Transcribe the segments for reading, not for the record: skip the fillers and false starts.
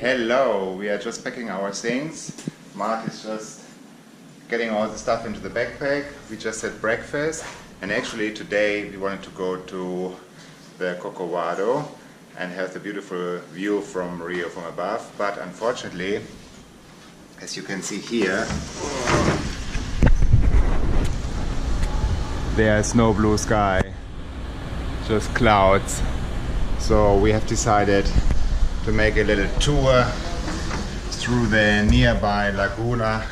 Hello, we are just packing our things. Mark is just getting all the stuff into the backpack. We just had breakfast, and actually today we wanted to go to the Corcovado and have the beautiful view from Rio from above, but unfortunately, as you can see here, there's no blue sky, just clouds. So we have decided to make a little tour through the nearby Laguna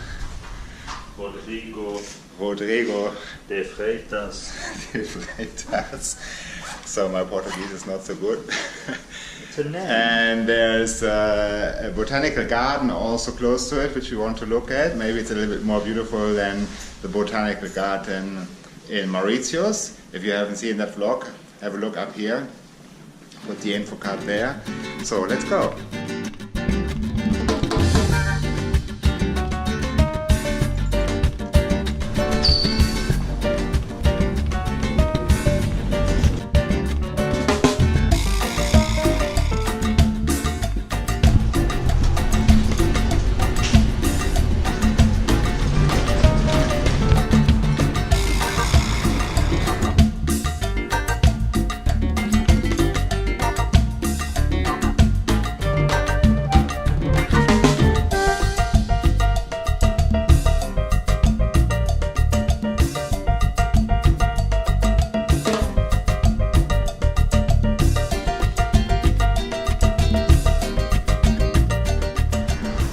Rodrigo de Freitas. So my Portuguese is not so good. It's a name. And there's a botanical garden also close to it, which we want to look at. Maybe it's a little bit more beautiful than the botanical garden in Mauritius. If you haven't seen that vlog, have a look up here. Put the info card there. So let's go.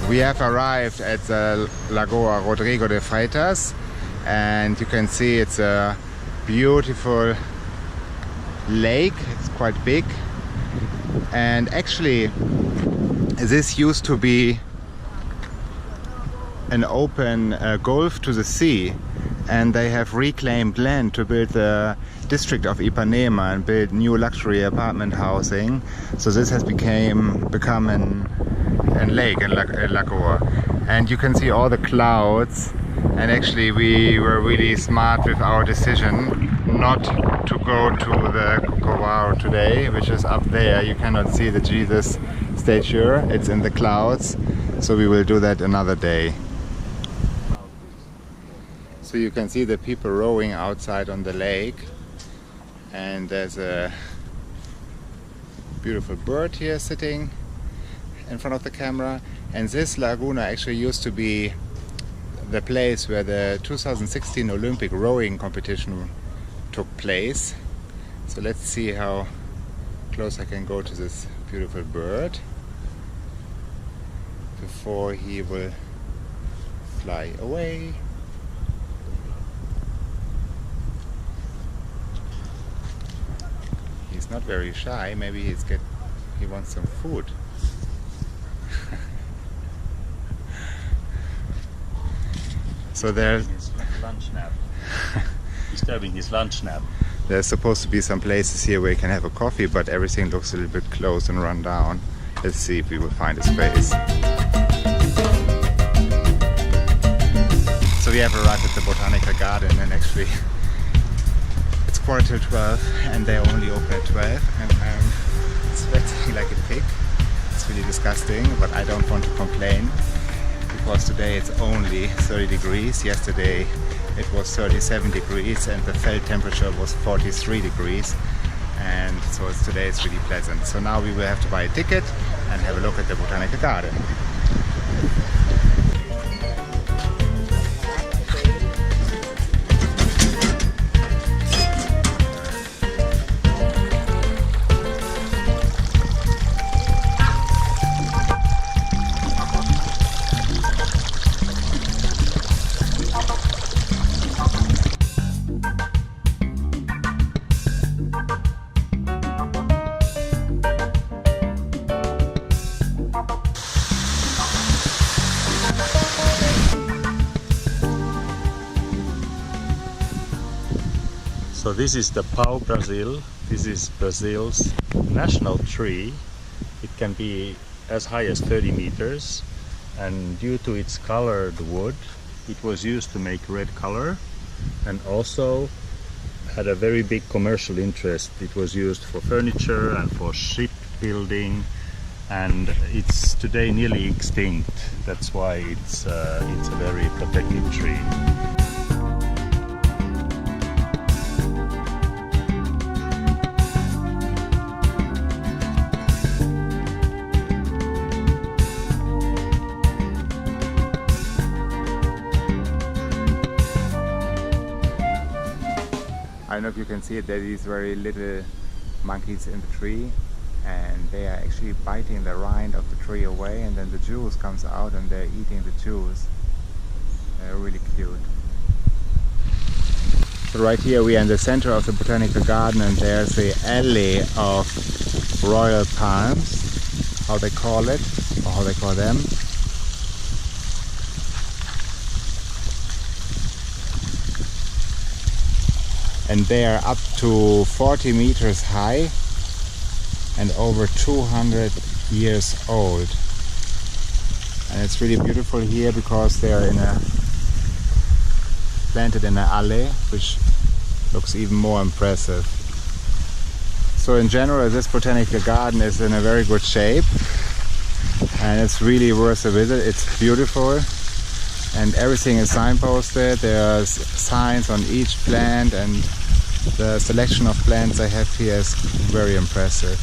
We have arrived at the Lagoa Rodrigo de Freitas, and you can see it's a beautiful lake. It's quite big, and actually this used to be an open gulf to the sea, and they have reclaimed land to build the district of Ipanema and build new luxury apartment housing. So this has become an lake in Lagoa, and you can see all the clouds. And actually we were really smart with our decision not to go to the Corcovado today, which is up there. You cannot see the Jesus statue, it's in the clouds, so we will do that another day. So you can see the people rowing outside on the lake, and there's a beautiful bird here sitting in front of the camera. And this laguna actually used to be the place where the 2016 Olympic rowing competition took place. So let's see how close I can go to this beautiful bird before he will fly away. He's not very shy, maybe he wants some food. So there's lunch nap. Disturbing his lunch nap. There's supposed to be some places here where you can have a coffee, but everything looks a little bit closed and run down. Let's see if we will find a space. So we have arrived at the Botanical Garden, and actually it's 11:45 and they only open at 12, and I'm sweating like a pig. It's really disgusting, but I don't want to complain, because today it's only 30 degrees. Yesterday it was 37 degrees and the felt temperature was 43 degrees, and so today it's really pleasant. So now we will have to buy a ticket and have a look at the Botanical Garden. So this is the pau-brasil. This is Brazil's national tree. It can be as high as 30 meters, and due to its colored wood, it was used to make red color, and also had a very big commercial interest. It was used for furniture and for shipbuilding and it's today nearly extinct. That's why it's a very protected tree. I don't know if you can see it, there are these very little monkeys in the tree, and they are actually biting the rind of the tree away, and then the juice comes out and they're eating the juice. They're really cute. So right here we are in the center of the Botanical Garden, and there's the alley of royal palms, how they call it, or how they call them. And they are up to 40 meters high and over 200 years old. And it's really beautiful here because they are planted in an alley, which looks even more impressive. So in general, this botanical garden is in a very good shape, and it's really worth a visit. It's beautiful, and everything is signposted. There's signs on each plant, and the selection of plants they have here is very impressive.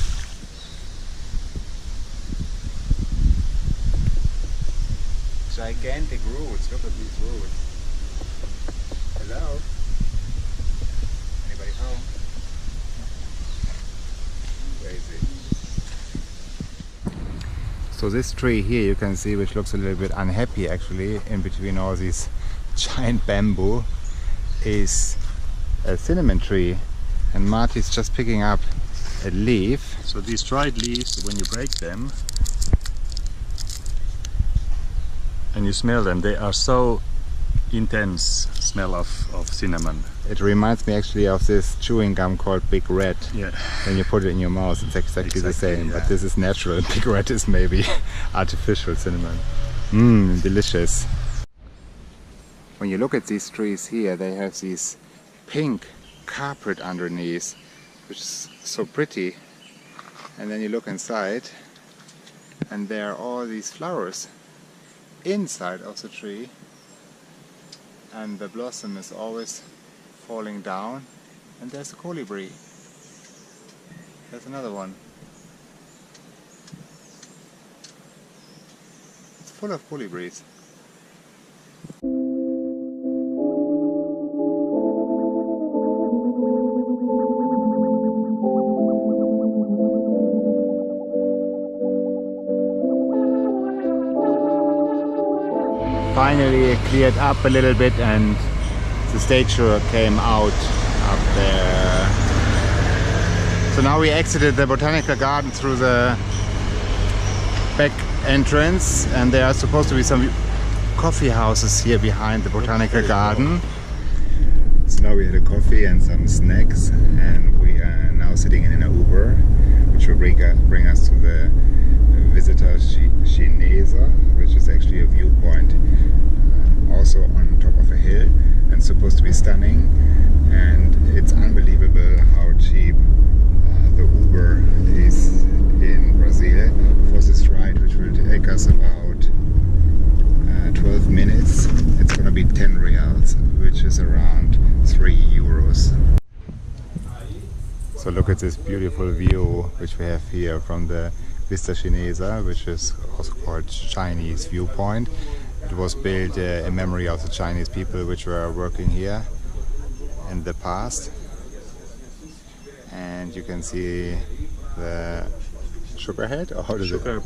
Gigantic roots, look at these roots. Hello? Anybody home? Crazy. So this tree here you can see, which looks a little bit unhappy actually, in between all these giant bamboo, is a cinnamon tree, and Marty's just picking up a leaf. So these dried leaves, when you break them and you smell them, they are so intense smell of cinnamon. It reminds me actually of this chewing gum called Big Red. Yeah. When you put it in your mouth, it's exactly the same, yeah. but this is natural. Big Red is maybe artificial cinnamon. Mmm, delicious. When you look at these trees here, they have this pink carpet underneath, which is so pretty. And then you look inside, and there are all these flowers inside of the tree, and the blossom is always falling down, and there's a colibri. There's another one. It's full of colibris. Finally it cleared up a little bit, and the statue came out up there. So now we exited the Botanical Garden through the back entrance, and there are supposed to be some coffee houses here behind the Botanical Garden. So now we had a coffee and some snacks, and we are now sitting in an Uber, which will bring us to the Visitor Chinesa, which is actually a viewpoint also on top of a hill, and supposed to be stunning. And it's unbelievable how cheap the Uber is in Brazil for this ride, which will take us about 12 minutes. It's gonna be 10 reals, which is around 3 euros. So look at this beautiful view which we have here from the Vista Chinesa, which is also called Chinese viewpoint. It was built in memory of the Chinese people which were working here in the past. And you can see the sugar head, or how does Sugar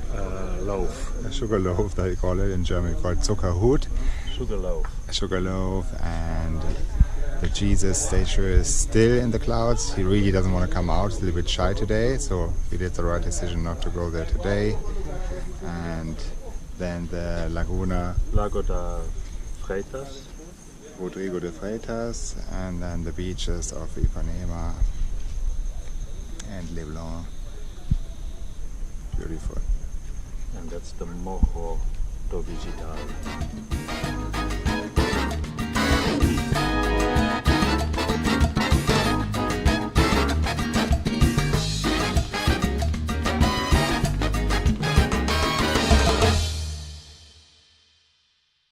loaf. A sugar loaf, they call it in German, called Zuckerhut. Sugar loaf. A sugar loaf, and the Jesus statue is still in the clouds. He really doesn't want to come out. He's a little bit shy today, so we did the right decision not to go there today. And then the Lago de Freitas. Rodrigo de Freitas, and then the beaches of Ipanema and Leblon. Beautiful. And that's the Morro do Digital.